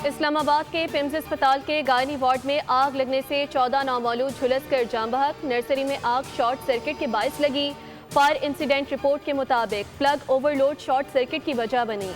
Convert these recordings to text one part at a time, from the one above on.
اسلام آباد کے پمز اسپتال کے گائنی وارڈ میں آگ لگنے سے 14 نومولود جھلس کر جاں بحق۔ نرسری میں آگ شارٹ سرکٹ کے باعث لگی۔ فائر انسیڈنٹ رپورٹ کے مطابق plug overload short circuit کی وجہ بنی۔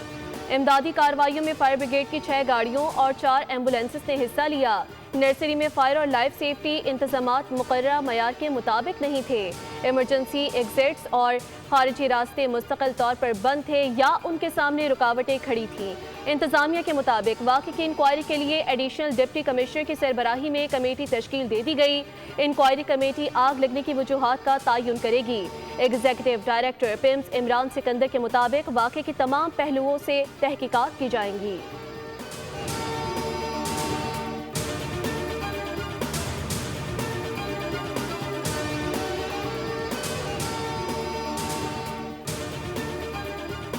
امدادی کارروائیوں میں فائر بریگیڈ کی 6 گاڑیوں اور 4 ایمبولینسز نے حصہ لیا۔ نرسری میں فائر اور لائف سیفٹی انتظامات مقررہ معیار کے مطابق نہیں تھے۔ ایمرجنسی ایگزٹس اور خارجی راستے مستقل طور پر بند تھے یا ان کے سامنے رکاوٹیں کھڑی تھیں۔ انتظامیہ کے مطابق واقعے کی انکوائری کے لیے ایڈیشنل ڈپٹی کمشنر کی سربراہی میں کمیٹی تشکیل دے دی گئی۔ انکوائری کمیٹی آگ لگنے کی وجوہات کا تعین کرے گی۔ ایگزیکٹو ڈائریکٹر پمز عمران سکندر کے مطابق واقعے کے تمام پہلوؤں سے تحقیقات کی جائیں گی۔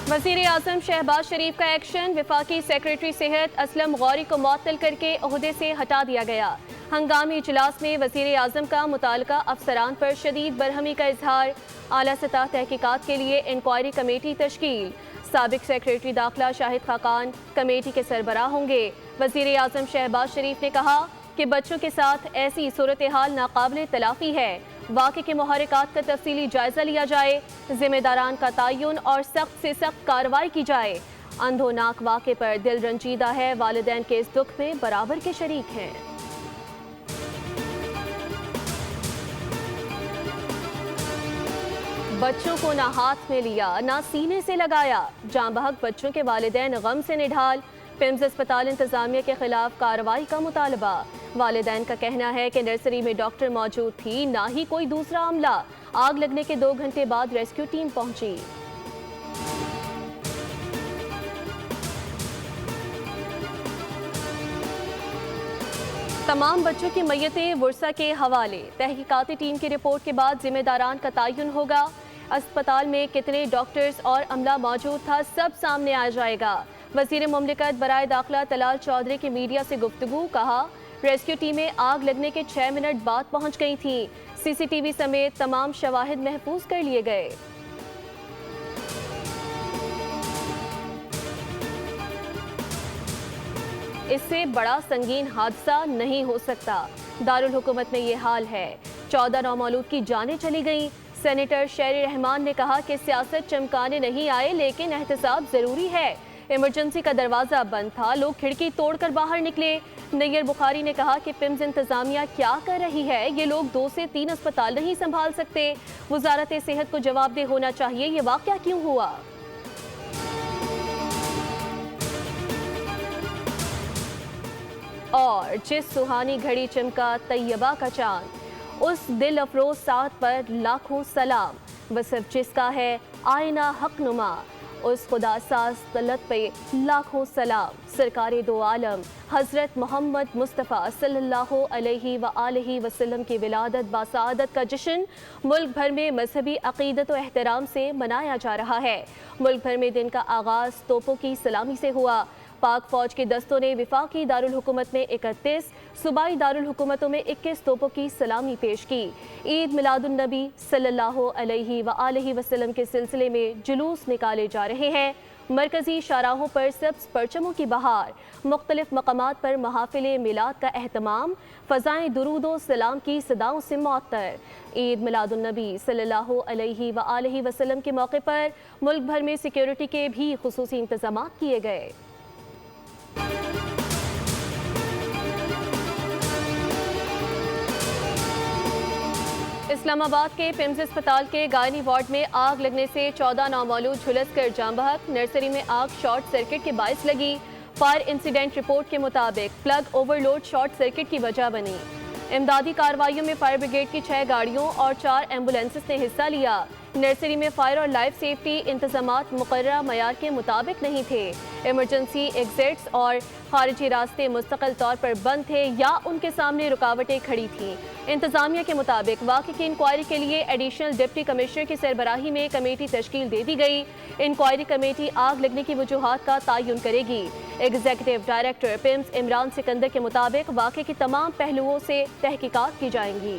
وزیر اعظم شہباز شریف کا ایکشن، وفاقی سیکریٹری صحت اسلم غوری کو معطل کر کے عہدے سے ہٹا دیا گیا۔ ہنگامی اجلاس میں وزیر اعظم کا متعلقہ افسران پر شدید برہمی کا اظہار، اعلیٰ سطح تحقیقات کے لیے انکوائری کمیٹی تشکیل۔ سابق سیکریٹری داخلہ شاہد خاقان کمیٹی کے سربراہ ہوں گے۔ وزیر اعظم شہباز شریف نے کہا کہ بچوں کے ساتھ ایسی صورتحال ناقابل تلافی ہے۔ واقعے کے محرکات کا تفصیلی جائزہ لیا جائے، ذمہ داران کا تعین اور سخت سے سخت کارروائی کی جائے۔ اندھوناک واقعے پر دل رنجیدہ ہے، والدین کے اس دکھ میں برابر کے شریک ہیں۔ بچوں کو نہ ہاتھ میں لیا نہ سینے سے لگایا، جاں بحق بچوں کے والدین غم سے نڈھال۔ پمز اسپتال انتظامیہ کے خلاف کارروائی کا مطالبہ۔ والدین کا کہنا ہے کہ نرسری میں ڈاکٹر موجود تھی، نہ ہی کوئی دوسرا عملہ۔ آگ لگنے کے 2 گھنٹے بعد ریسکیو ٹیم پہنچی۔ تمام بچوں کی میتیں ورثہ کے حوالے۔ تحقیقاتی ٹیم کی رپورٹ کے بعد ذمہ داران کا تعین ہوگا۔ اسپتال میں کتنے ڈاکٹرز اور عملہ موجود تھا، سب سامنے آ جائے گا۔ وزیر مملکت برائے داخلہ طلال چودھری کی میڈیا سے گفتگو، کہا ریسکیو ٹیمیں آگ لگنے کے 6 منٹ بعد پہنچ گئی تھیں۔ سی سی ٹی وی سمیت تمام شواہد محفوظ کر لیے گئے۔ اس سے بڑا سنگین حادثہ نہیں ہو سکتا۔ دارالحکومت میں یہ حال ہے، 14 نومولود کی جانیں چلی گئیں۔ سینیٹر شیری رحمان نے کہا کہ سیاست چمکانے نہیں آئے، لیکن احتساب ضروری ہے۔ ایمرجنسی کا دروازہ بند تھا، لوگ کھڑکی توڑ کر باہر نکلے۔ نیر بخاری نے کہا کہ پمز انتظامیہ کیا کر رہی ہے، یہ لوگ 2 سے 3 اسپتال نہیں سنبھال سکتے۔ وزارت صحت کو جواب دہ ہونا چاہیے، یہ واقعہ کیوں ہوا؟ اور جس سہانی گھڑی چمکا طیبہ کا چاند، اس دل افروز ساتھ پر لاکھوں سلام۔ وصف جس کا ہے آئینہ حق نما، اس خدا ساز طلت پہ لاکھوں سلام۔ سرکار دو عالم حضرت محمد مصطفیٰ صلی اللہ علیہ وآلہ وسلم کی ولادت باسعادت کا جشن ملک بھر میں مذہبی عقیدت و احترام سے منایا جا رہا ہے۔ ملک بھر میں دن کا آغاز توپوں کی سلامی سے ہوا۔ پاک فوج کے دستوں نے وفاقی دارالحکومت میں 31، صوبائی دارالحکومتوں میں 21 توپوں کی سلامی پیش کی۔ عید میلاد النبی صلی اللہ علیہ وآلہ وسلم کے سلسلے میں جلوس نکالے جا رہے ہیں۔ مرکزی شاہراہوں پر سبز پرچموں کی بہار، مختلف مقامات پر محافل میلاد کا اہتمام، فضائیں درود و سلام کی صداؤں سے معطر۔ عید میلاد النبی صلی اللہ علیہ وآلہ وسلم کے موقع پر ملک بھر میں سیکیورٹی کے بھی خصوصی انتظامات کیے گئے۔ اسلام آباد کے پمز اسپتال کے گائنی وارڈ میں آگ لگنے سے 14 نومولود جھلس کر جاں بحق۔ نرسری میں آگ شارٹ سرکٹ کے باعث لگی۔ فائر انسیڈنٹ رپورٹ کے مطابق plug overload short circuit کی وجہ بنی۔ امدادی کارروائیوں میں فائر بریگیڈ کی 6 گاڑیوں اور 4 ایمبولینسز نے حصہ لیا۔ نرسری میں فائر اور لائف سیفٹی انتظامات مقررہ معیار کے مطابق نہیں تھے۔ ایمرجنسی ایگزٹس اور خارجی راستے مستقل طور پر بند تھے یا ان کے سامنے رکاوٹیں کھڑی تھیں۔ انتظامیہ کے مطابق واقعے کی انکوائری کے لیے ایڈیشنل ڈپٹی کمشنر کی سربراہی میں کمیٹی تشکیل دے دی گئی۔ انکوائری کمیٹی آگ لگنے کی وجوہات کا تعین کرے گی۔ ایگزیکٹو ڈائریکٹر پمز عمران سکندر کے مطابق واقعے کے تمام پہلوؤں سے تحقیقات کی جائیں گی۔